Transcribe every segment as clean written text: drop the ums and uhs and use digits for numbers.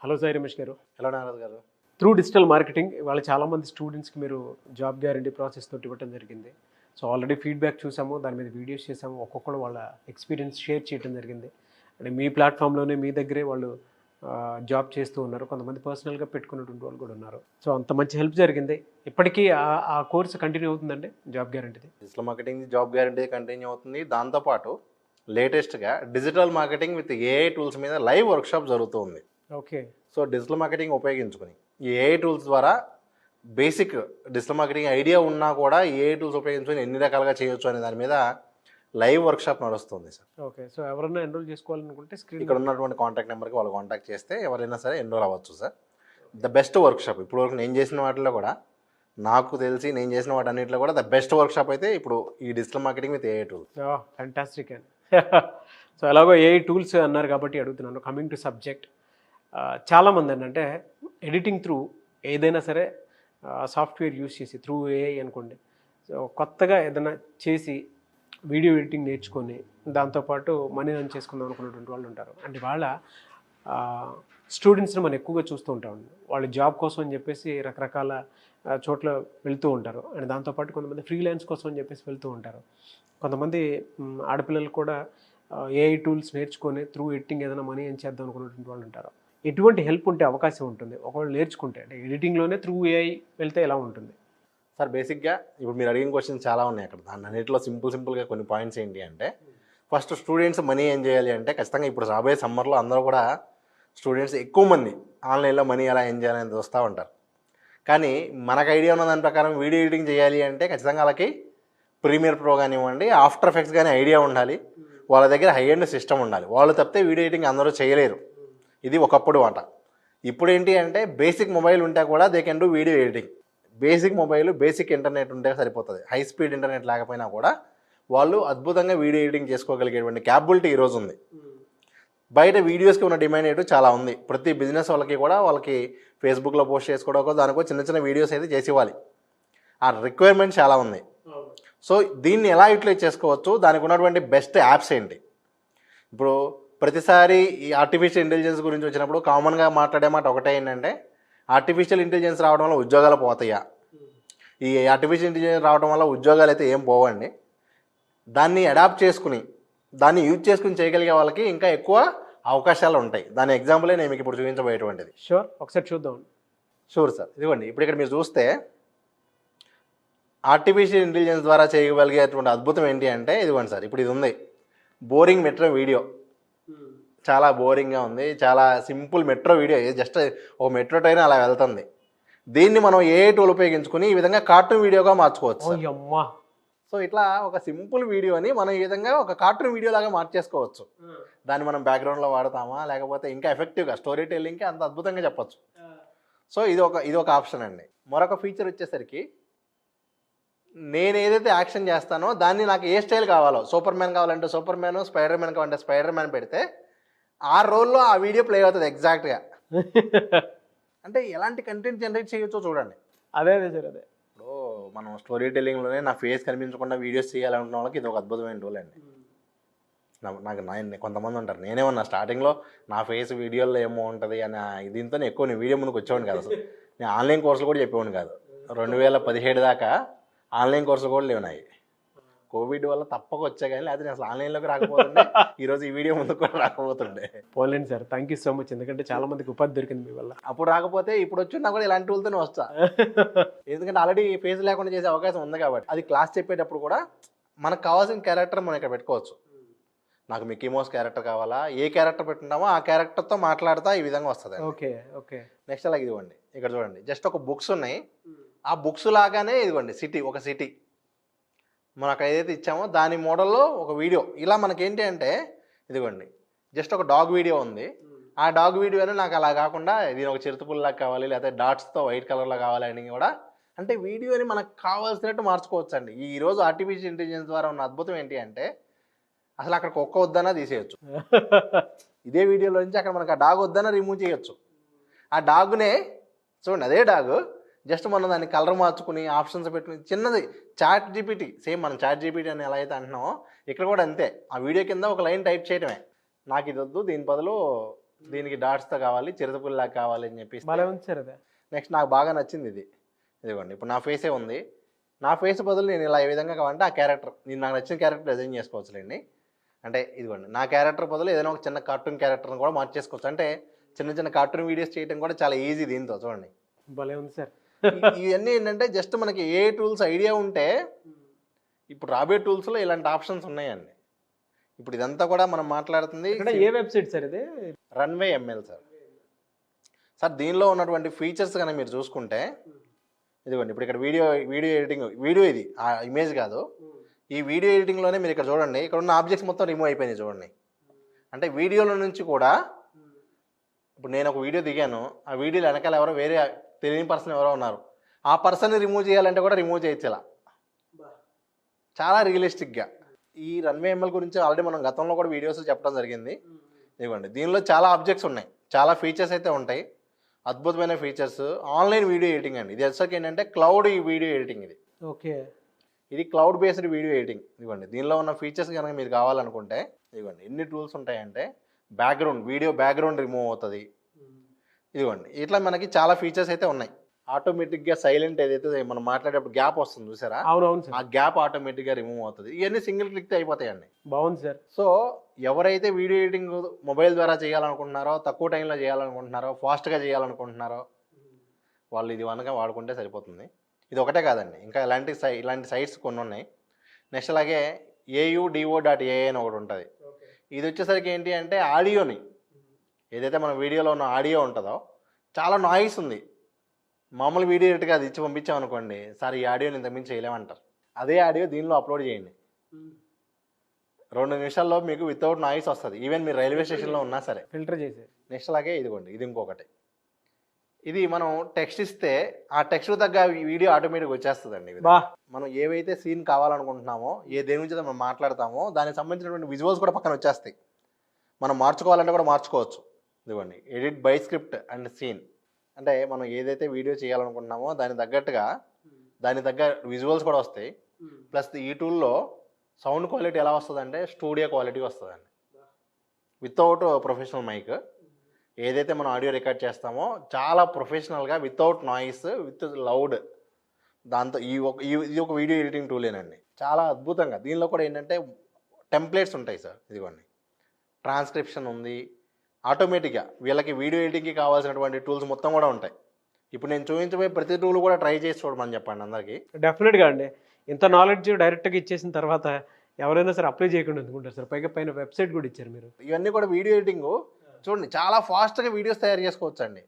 Hello Sai Ramesh గారు. ఎలా నారద్ గారు? త్రూ డిజిటల్ మార్కెటింగ్ ఇవాళ చాలామంది స్టూడెంట్స్కి మీరు జాబ్ గ్యారంటీ ప్రాసెస్ తోటి ఇవ్వడం జరిగింది. సో ఆల్రెడీ ఫీడ్బ్యాక్ చూసాము, దాని మీద వీడియోస్ చేసాము, ఒక్కొక్కరు వాళ్ళ ఎక్స్పీరియన్స్ షేర్ చేయడం జరిగింది. అంటే మీ ప్లాట్ఫామ్లోనే మీ దగ్గరే వాళ్ళు జాబ్ చేస్తూ ఉన్నారు, కొంతమంది పర్సనల్గా పెట్టుకున్నటువంటి వాళ్ళు కూడా ఉన్నారు. సో అంత మంచి హెల్ప్ జరిగింది. ఇప్పటికీ ఆ కోర్సు కంటిన్యూ అవుతుందండి జాబ్ గ్యారంటీది? Digital marketing job guarantee continue అవుతుంది. దాంతోపాటు లేటెస్ట్గా digital marketing with AI tools మీద లైవ్ వర్క్షాప్ జరుగుతుంది. ఓకే. సో డిజిటల్ మార్కెటింగ్ ఉపయోగించుకుని ఈ ఏఐ టూల్స్ ద్వారా బేసిక్ డిజిటల్ మార్కెటింగ్ ఐడియా ఉన్నా కూడా ఏఐ టూల్స్ ఉపయోగించుకొని ఎన్ని రకాలుగా చేయొచ్చు అనే దాని మీద లైవ్ వర్క్షాప్ నడుస్తుంది సార్. ఓకే. సో ఎవరైనా ఎన్రోల్ చేసుకోవాలనుకుంటే ఇక్కడ ఉన్నటువంటి కాంటాక్ట్ నెంబర్కి వాళ్ళు కాంటాక్ట్ చేస్తే ఎవరైనా సరే ఎన్రోల్ అవ్వచ్చు సార్. ద బెస్ట్ వర్క్షాప్ ఇప్పుడు వరకు నేను చేసిన వాటిలో కూడా, నాకు తెలిసి నేను చేసిన వాటి అన్నింటిలో కూడా ద బెస్ట్ వర్క్షాప్ అయితే ఇప్పుడు ఈ digital marketing with AI tools. Fantastic అండి. సో ఎలాగో ఏఐ టూల్స్ అన్నారు కాబట్టి అడుగుతున్నాను. కమింగ్ టు సబ్జెక్ట్, చాలామంది ఏంటంటే ఎడిటింగ్ త్రూ ఏదైనా సరే సాఫ్ట్వేర్ యూస్ చేసి త్రూ ఏఐ అనుకోండి, సో కొత్తగా ఏదైనా చేసి వీడియో ఎడిటింగ్ నేర్చుకొని దాంతోపాటు మనీ రన్ చేసుకుందాం అనుకున్నటువంటి వాళ్ళు ఉంటారు. అంటే వాళ్ళ స్టూడెంట్స్ని మనం ఎక్కువగా చూస్తూ ఉంటామండి. వాళ్ళు జాబ్ కోసం అని చెప్పేసి రకరకాల చోట్ల వెళ్తూ ఉంటారు. అండ్ దాంతోపాటు కొంతమంది ఫ్రీలాన్స్ కోసం అని చెప్పేసి వెళ్తూ ఉంటారు. కొంతమంది ఆడపిల్లలు కూడా ఏఐ టూల్స్ నేర్చుకొని త్రూ ఎడిటింగ్ ఏదైనా మనీ ఏం చేద్దాం అనుకున్నటువంటి వాళ్ళు ఉంటారు. ఎటువంటి హెల్ప్ ఉంటే అవకాశం ఉంటుంది ఒకవేళ నేర్చుకుంటే? అంటే ఎడిటింగ్లోనే త్రూ ఏఐ వెళ్తే ఎలా ఉంటుంది సార్? బేసిక్గా ఇప్పుడు మీరు అడిగిన క్వశ్చన్స్ చాలా ఉన్నాయి అక్కడ. దాని అన్నింటిలో సింపుల్గా కొన్ని పాయింట్స్ ఏంటి అంటే, ఫస్ట్ స్టూడెంట్స్ మనీ ఏం చేయాలి అంటే ఖచ్చితంగా ఇప్పుడు రాబోయే సమ్మర్లో అందరూ కూడా స్టూడెంట్స్ ఎక్కువ మంది ఆన్లైన్లో మనీ ఎలా ఏం చేయాలని చూస్తూ ఉంటారు. కానీ మనకు ఐడియా ఉన్న దాని ప్రకారం వీడియో ఎడిటింగ్ చేయాలి అంటే ఖచ్చితంగా వాళ్ళకి ప్రీమియర్ ప్రో కానివ్వండి, ఆఫ్టర్ ఎఫెక్ట్స్ కానీ ఐడియా ఉండాలి. వాళ్ళ దగ్గర హై ఎండ్ సిస్టమ్ ఉండాలి. వాళ్ళు తప్పితే వీడియో ఎడిటింగ్ అందరూ చేయలేరు. ఇది ఒకప్పుడు మాట. ఇప్పుడు ఏంటి అంటే బేసిక్ మొబైల్ ఉంటే కూడా they can do video editing. Basic mobile, basic internet ఉంటే సరిపోతుంది. హై స్పీడ్ ఇంటర్నెట్ లేకపోయినా కూడా వాళ్ళు అద్భుతంగా వీడియో ఎడిటింగ్ చేసుకోగలిగేటువంటి క్యాపబిలిటీ ఈరోజు ఉంది. బయట వీడియోస్కి ఉన్న డిమాండ్ ఏంటో చాలా ఉంది. ప్రతి బిజినెస్ వాళ్ళకి కూడా వాళ్ళకి ఫేస్బుక్లో పోస్ట్ చేసుకోవడం, దానికో చిన్న చిన్న వీడియోస్ అయితే చేసి ఇవ్వాలి. ఆ రిక్వైర్మెంట్ చాలా ఉంది. సో దీన్ని ఎలా యూటిలైజ్ చేసుకోవచ్చు, దానికి ఉన్నటువంటి బెస్ట్ యాప్స్ ఏంటి? ఇప్పుడు ప్రతిసారి ఈ ఆర్టిఫిషియల్ ఇంటెలిజెన్స్ గురించి వచ్చినప్పుడు కామన్గా మాట్లాడే మాట ఒకటే ఏంటంటే, ఆర్టిఫిషియల్ ఇంటెలిజెన్స్ రావడం వల్ల ఉద్యోగాలు పోతాయా? ఈ ఆర్టిఫిషియల్ ఇంటెలిజెన్స్ రావడం వల్ల ఉద్యోగాలు అయితే ఏం పోవండి. దాన్ని అడాప్ట్ చేసుకుని దాన్ని యూజ్ చేసుకుని చేయగలిగే వాళ్ళకి ఇంకా ఎక్కువ అవకాశాలు ఉంటాయి. దాని ఎగ్జాంపులే నేను మీకు ఇప్పుడు చూపించబోయేటువంటిది. షూర్, ఒకసారి చూద్దాం. Sure sir. ఇదిగోండి, ఇప్పుడు ఇక్కడ మీరు చూస్తే ఆర్టిఫిషియల్ ఇంటెలిజెన్స్ ద్వారా చేయగలిగేటువంటి అద్భుతం ఏంటి అంటే, ఇదిగోండి సార్, ఇప్పుడు ఇది ఉంది బోరింగ్ మెట్రో వీడియో. చాలా బోరింగ్గా ఉంది, చాలా సింపుల్ మెట్రో వీడియో. జస్ట్ ఒక మెట్రో ట్రైన్ అలా వెళ్తుంది. దీన్ని మనం ఏ టూల్ ఉపయోగించుకుని ఈ విధంగా కార్టూన్ వీడియోగా మార్చుకోవచ్చు. సో ఇట్లా ఒక సింపుల్ వీడియోని మనం ఈ విధంగా ఒక కార్టూన్ వీడియో లాగా మార్చేసుకోవచ్చు. దాన్ని మనం బ్యాక్గ్రౌండ్లో వాడతామా, లేకపోతే ఇంకా ఎఫెక్టివ్గా స్టోరీ టెల్లింగ్కి అంత అద్భుతంగా చెప్పచ్చు. సో ఇది ఒక ఆప్షన్ అండి. మరొక ఫీచర్ వచ్చేసరికి, నేను ఏదైతే యాక్షన్ చేస్తానో దాన్ని నాకు ఏ స్టైల్ కావాలో, సూపర్ మ్యాన్ కావాలంటే సూపర్ మ్యాన్, స్పైడర్ మ్యాన్ కావాలంటే స్పైడర్ మ్యాన్ పెడితే ఆ రోల్లో ఆ వీడియో ప్లే అవుతుంది ఎగ్జాక్ట్గా. అంటే ఎలాంటి కంటెంట్ జనరేట్ చేయొచ్చో చూడండి. అదే సార్. అదే ఇప్పుడు మనం స్టోరీ టెల్లింగ్లోనే నా ఫేస్ కనిపించకుండా వీడియోస్ చేయాలనుకున్న వాళ్ళకి ఇది ఒక అద్భుతమైన టూల్ అండి. నాకు కొంతమంది ఉంటారు, నేనేమన్నా స్టార్టింగ్లో నా ఫేస్ వీడియోలో ఏమో ఉంటుంది అని దీంతో ఎక్కువ నేను వీడియో ముందుకు వచ్చేవాడిని కాదు. అసలు నేను ఆన్లైన్ కోర్సులు కూడా చెప్పేవాడిని కాదు. 2017 దాకా ఆన్లైన్ కోర్సులు కూడా లేవున్నాయి. కోవిడ్ వల్ల తప్పక వచ్చా, కానీ లేకపోతే నేను అసలు ఆన్లైన్లోకి రాకపోతుండే, ఈరోజు ఈ వీడియో ముందుకు కూడా రాకపోతుండే. పోలేండి sir, thank you so much. ఎందుకంటే చాలా మందికి ఉపాధి దొరికింది మీ వల్ల. అప్పుడు రాకపోతే ఇప్పుడు వచ్చినా కూడా ఇలాంటి టూల్తోనే వస్తా. ఎందుకంటే ఆల్రెడీ ఫేస్ లేకుండా చేసే అవకాశం ఉంది కాబట్టి. అది క్లాస్ చెప్పేటప్పుడు కూడా మనకు కావాల్సిన క్యారెక్టర్ మనం ఇక్కడ పెట్టుకోవచ్చు. నాకు మిక్కీ మౌస్ క్యారెక్టర్ కావాలా, ఏ క్యారెక్టర్ పెట్టుకుంటామో ఆ క్యారెక్టర్తో మాట్లాడతా ఈ విధంగా వస్తుంది. Okay okay. నెక్స్ట్ అలాగే ఇదిగోండి, ఇక్కడ చూడండి, జస్ట్ ఒక బుక్స్ ఉన్నాయి. ఆ బుక్స్ లాగానే ఇదిగోండి ఒక సిటీ మనం అక్కడ ఏదైతే ఇచ్చామో దాని మోడల్లో ఒక వీడియో. ఇలా మనకేంటి అంటే, ఇదిగోండి జస్ట్ ఒక డాగ్ వీడియో ఉంది. ఆ డాగ్ వీడియోని నాకు అలా కాకుండా దీని ఒక చిరుతపుల్లాగా కావాలి, లేకపోతే డాట్స్తో వైట్ కలర్లో కావాలి అని కూడా, అంటే వీడియోని మనకు కావాల్సినట్టు మార్చుకోవచ్చు అండి. ఈరోజు ఆర్టిఫిషియల్ ఇంటెలిజెన్స్ ద్వారా ఉన్న అద్భుతం ఏంటి అంటే, అసలు అక్కడ కుక్క వద్దన్నా తీసేయచ్చు. ఇదే వీడియోలో నుంచి అక్కడ మనకు ఆ డాగ్ వద్దన్నా రిమూవ్ చేయొచ్చు. ఆ డాగ్నే చూడండి, అదే డాగ్ జస్ట్ మనం దాన్ని కలర్ మార్చుకుని ఆప్షన్స్ పెట్టుకుని చిన్నది చాట్ జీపీటీ, సేమ్ మనం చాట్ జీపీటీ అని ఎలా అయితే అంటున్నామో ఇక్కడ కూడా అంతే. ఆ వీడియో కింద ఒక లైన్ టైప్ చేయడమే, నాకు ఇది వద్దు, దీని బదులు దీనికి డాట్స్తో కావాలి, చిరుతపుల్లాగా కావాలి అని చెప్పి. భలే ఉంది సార్ అదే. నెక్స్ట్ నాకు బాగా నచ్చింది ఇది. ఇదిగోండి ఇప్పుడు నా ఫేసే ఉంది, నా ఫేస్ బదులు నేను ఇలా ఈ విధంగా కావాలంటే ఆ క్యారెక్టర్, నేను నాకు నచ్చిన క్యారెక్టర్ డిజైన్ చేసుకోవచ్చులేండి. అంటే ఇదిగోండి నా క్యారెక్టర్ బదులు ఏదైనా ఒక చిన్న కార్టూన్ క్యారెక్టర్ని కూడా మార్చేసుకోవచ్చు. అంటే చిన్న చిన్న కార్టూన్ వీడియోస్ చేయడం కూడా చాలా ఈజీ దీంతో. చూడండి భలే ఉంది సార్. ఇవన్నీ ఏంటంటే జస్ట్ మనకి ఏ టూల్స్ ఐడియా ఉంటే, ఇప్పుడు రాబోయే టూల్స్లో ఇలాంటి ఆప్షన్స్ ఉన్నాయండి. ఇప్పుడు ఇదంతా కూడా మనం మాట్లాడుతుంది ఏ వెబ్సైట్ సార్ ఇది? Runway ML sir. సార్ దీనిలో ఉన్నటువంటి ఫీచర్స్ కనుక మీరు చూసుకుంటే, ఇదిగోండి ఇప్పుడు ఇక్కడ వీడియో ఎడిటింగ్, వీడియో ఇది ఆ ఇమేజ్ కాదు, ఈ వీడియో ఎడిటింగ్లోనే మీరు ఇక్కడ చూడండి, ఇక్కడ ఉన్న ఆబ్జెక్ట్స్ మొత్తం రిమూవ్ అయిపోయినాయి చూడండి. అంటే వీడియోలో నుంచి కూడా ఇప్పుడు నేను ఒక వీడియో దిగాను, ఆ వీడియోలో వెనకాల ఎవరో వేరే తెలియని పర్సన్ ఎవరో ఉన్నారు, ఆ పర్సన్ని రిమూవ్ చేయాలంటే కూడా రిమూవ్ చేయొచ్చు ఇలా, చాలా రియలిస్టిక్గా. ఈ రన్వే ఎంఎల్ గురించి ఆల్రెడీ మనం గతంలో కూడా వీడియోస్ చెప్పడం జరిగింది. ఇదిగోండి దీనిలో చాలా ఆబ్జెక్ట్స్ ఉన్నాయి, చాలా ఫీచర్స్ అయితే ఉంటాయి, అద్భుతమైన ఫీచర్స్. ఆన్లైన్ వీడియో ఎడిటింగ్ అండి ఇది. వచ్చేసరికి ఏంటంటే క్లౌడ్ వీడియో ఎడిటింగ్ ఇది. ఓకే, ఇది క్లౌడ్ బేస్డ్ వీడియో ఎడిటింగ్. ఇదిగోండి దీనిలో ఉన్న ఫీచర్స్ కనుక మీరు కావాలనుకుంటే, ఇదిగోండి ఎన్ని టూల్స్ ఉంటాయంటే, వీడియో బ్యాక్గ్రౌండ్ రిమూవ్ అవుతుంది. ఇదిగోండి ఇట్లా మనకి చాలా ఫీచర్స్ అయితే ఉన్నాయి. ఆటోమేటిక్గా సైలెంట్ ఏదైతే మనం మాట్లాడేటప్పుడు గ్యాప్ వస్తుంది చూసారా, ఆ గ్యాప్ ఆటోమేటిక్గా రిమూవ్ అవుతుంది. ఇవన్నీ సింగిల్ క్లిక్ అయిపోతాయండి. బాగుంది సార్. సో ఎవరైతే వీడియో ఎడిటింగ్ మొబైల్ ద్వారా చేయాలనుకుంటున్నారో, తక్కువ టైంలో చేయాలనుకుంటున్నారో, ఫాస్ట్గా చేయాలనుకుంటున్నారో, వాళ్ళు ఇది వనక వాడుకుంటే సరిపోతుంది. ఇది ఒకటే కాదండి, ఇంకా ఇలాంటి సైట్స్ కొన్ని ఉన్నాయి. నెక్స్ట్ అలాగే AUDO.ai అని ఒకటి ఉంటుంది. ఇది వచ్చేసరికి ఏంటి అంటే ఆడియోని, ఏదైతే మన వీడియోలో ఉన్న ఆడియో ఉంటుందో, చాలా నాయిస్ ఉంది, మామూలు వీడియో ఎడిట్గా అది ఇచ్చి పంపించామనుకోండి, సార్ ఈ ఆడియోని ఇంతకుమించి చేయలేమంటారు. అదే ఆడియో దీనిలో అప్లోడ్ చేయండి, 2 నిమిషాల్లో మీకు వితౌట్ నాయిస్ వస్తుంది. ఈవెన్ మీరు రైల్వే స్టేషన్లో ఉన్నా సరే ఫిల్టర్ చేసి. నెక్స్ట్ అలాగే ఇదిగోండి ఇది ఇంకొకటి, ఇది మనం టెక్స్ట్ ఇస్తే ఆ టెక్స్ట్ తగ్గ వీడియో ఆటోమేటిక్గా వచ్చేస్తుందండి. మనం ఏవైతే సీన్ కావాలనుకుంటున్నామో, దేని గురించి మనం మాట్లాడతామో దానికి సంబంధించినటువంటి విజువల్స్ కూడా పక్కన వచ్చేస్తాయి. మనం మార్చుకోవాలంటే కూడా మార్చుకోవచ్చు. ఇదిగోండి edit by script and scene, అంటే మనం ఏదైతే వీడియో చేయాలనుకుంటున్నామో దానికి తగ్గ విజువల్స్ కూడా వస్తాయి. ప్లస్ ఈ టూల్లో సౌండ్ క్వాలిటీ ఎలా వస్తుందంటే స్టూడియో క్వాలిటీ వస్తుందండి, వితౌట్ ప్రొఫెషనల్ మైక్. ఏదైతే మనం ఆడియో రికార్డ్ చేస్తామో చాలా ప్రొఫెషనల్గా, వితౌట్ నాయిస్, విత్ లౌడ్, దాంతో ఇది ఒక వీడియో ఎడిటింగ్ టూలేనండి, చాలా అద్భుతంగా. దీనిలో కూడా ఏంటంటే టెంప్లెట్స్ ఉంటాయి సార్. ఇదిగోండి ట్రాన్స్క్రిప్షన్ ఉంది, ఆటోమేటిక్గా వీళ్ళకి వీడియో ఎడిటింగ్కి కావాల్సినటువంటి టూల్స్ మొత్తం కూడా ఉంటాయి. ఇప్పుడు నేను చూపించబోయే ప్రతి టూల్ కూడా ట్రై చేసి చూడమని చెప్పండి అందరికీ. డెఫినెట్గా అండి, ఇంత నాలెడ్జ్ డైరెక్ట్గా ఇచ్చేసిన తర్వాత ఎవరైనా సరే అప్లై చేయకుండా ఎందుకుంటారు సార్? పైన వెబ్సైట్ కూడా ఇచ్చారు మీరు. ఇవన్నీ కూడా వీడియో ఎడిటింగ్ చూడండి, చాలా ఫాస్ట్గా వీడియోస్ తయారు చేసుకోవచ్చు అండి.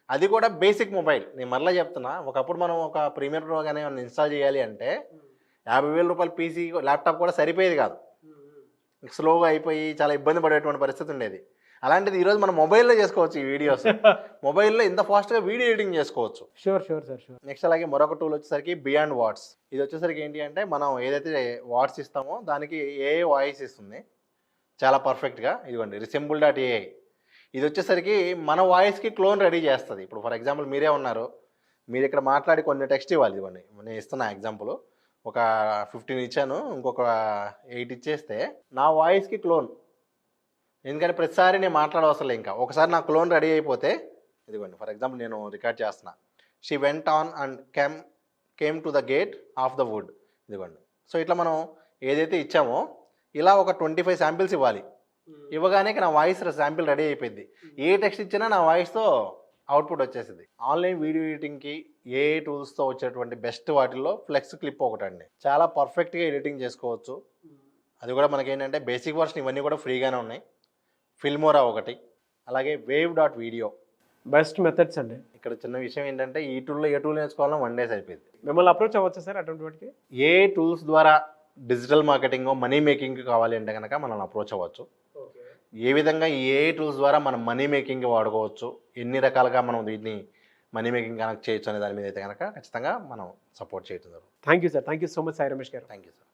అది కూడా బేసిక్ మొబైల్. నేను మళ్ళీ చెప్తున్నా, ఒకప్పుడు మనం ఒక ప్రీమియర్ ప్రో కానీ ఇన్స్టాల్ చేయాలి అంటే 50,000 రూపాయల పీసీ ల్యాప్టాప్ కూడా సరిపోయేది కాదు, స్లోగా అయిపోయి చాలా ఇబ్బంది పడేటువంటి పరిస్థితి ఉండేది. అలాంటిది ఈరోజు మనం మొబైల్లో చేసుకోవచ్చు ఈ వీడియోస్. మొబైల్లో ఇంత ఫాస్ట్గా వీడియో ఎడిటింగ్ చేసుకోవచ్చు. Sure sir. నెక్స్ట్ అలాగే మరొక టూల్ వచ్చేసరికి బియాండ్ వాట్స్. ఇది వచ్చేసరికి ఏంటి అంటే మనం ఏదైతే వాట్స్ ఇస్తామో దానికి AI వాయిస్ ఇస్తుంది చాలా పర్ఫెక్ట్గా. ఇదిగోండి రిసెంబుల్.ai, ఇది వచ్చేసరికి మన వాయిస్కి క్లోన్ రెడీ చేస్తుంది. ఇప్పుడు ఫర్ ఎగ్జాంపుల్ మీరే ఉన్నారు, మీరు ఇక్కడ మాట్లాడి కొన్ని టెక్స్ట్ ఇవ్వాలి. ఇవ్వండి నేను ఇస్తున్నా ఎగ్జాంపుల్, ఒక 15 ఇచ్చాను, ఇంకొక 8 ఇచ్చేస్తే నా వాయిస్కి క్లోన్. ఎందుకంటే ప్రతిసారి నేను మాట్లాడవసరం ఇంకా ఒకసారి నా క్లోన్ రెడీ అయిపోతే, ఇదిగోండి ఫర్ ఎగ్జాంపుల్ నేను రికార్డ్ చేస్తున్నా, she went on and came to the gate of the wood. ఇదిగోండి. సో ఇట్లా మనం ఏదైతే ఇచ్చామో ఇలా ఒక 25 శాంపిల్స్ ఇవ్వాలి. ఇవ్వగానే నా వాయిస్ శాంపిల్ రెడీ అయిపోయింది. ఏ టెక్స్ట్ ఇచ్చినా నా వాయిస్తో అవుట్పుట్ వచ్చేసింది. ఆన్లైన్ వీడియో ఎడిటింగ్కి AI టూల్స్తో వచ్చేటువంటి బెస్ట్ వాటిల్లో ఫ్లెక్స్ క్లిప్ ఒకటండి, చాలా పర్ఫెక్ట్గా ఎడిటింగ్ చేసుకోవచ్చు. అది కూడా మనకేంటంటే బేసిక్ వర్షన్ ఇవన్నీ కూడా ఫ్రీగానే ఉన్నాయి. ఫిల్మోరా ఒకటి, అలాగే wave.video బెస్ట్ మెథడ్స్ అండి. ఇక్కడ చిన్న విషయం ఏంటంటే ఈ టూల్లో ఏ టూల్ నేర్చుకోవాలన్నా 1 day అయిపోయింది. మిమ్మల్ని అప్రోచ్ అవ్వచ్చు సార్ అటువంటి వాటికి? ఏ టూల్స్ ద్వారా డిజిటల్ మార్కెటింగ్, మనీ మేకింగ్ కావాలి అంటే కనుక మనల్ని అప్రోచ్ అవ్వచ్చు. ఏ విధంగా ఈ AI టూల్స్ ద్వారా మనం మనీ మేకింగ్ వాడుకోవచ్చు, ఎన్ని రకాలుగా మనం దీన్ని మనీ మేకింగ్ కనెక్ట్ చేయొచ్చు అనే దాని మీద అయితే కనుక ఖచ్చితంగా మనం సపోర్ట్ చేయడం జరుగుతుంది. Thank you sir. Thank you so much Sai Ramesh గారు. Thank you sir.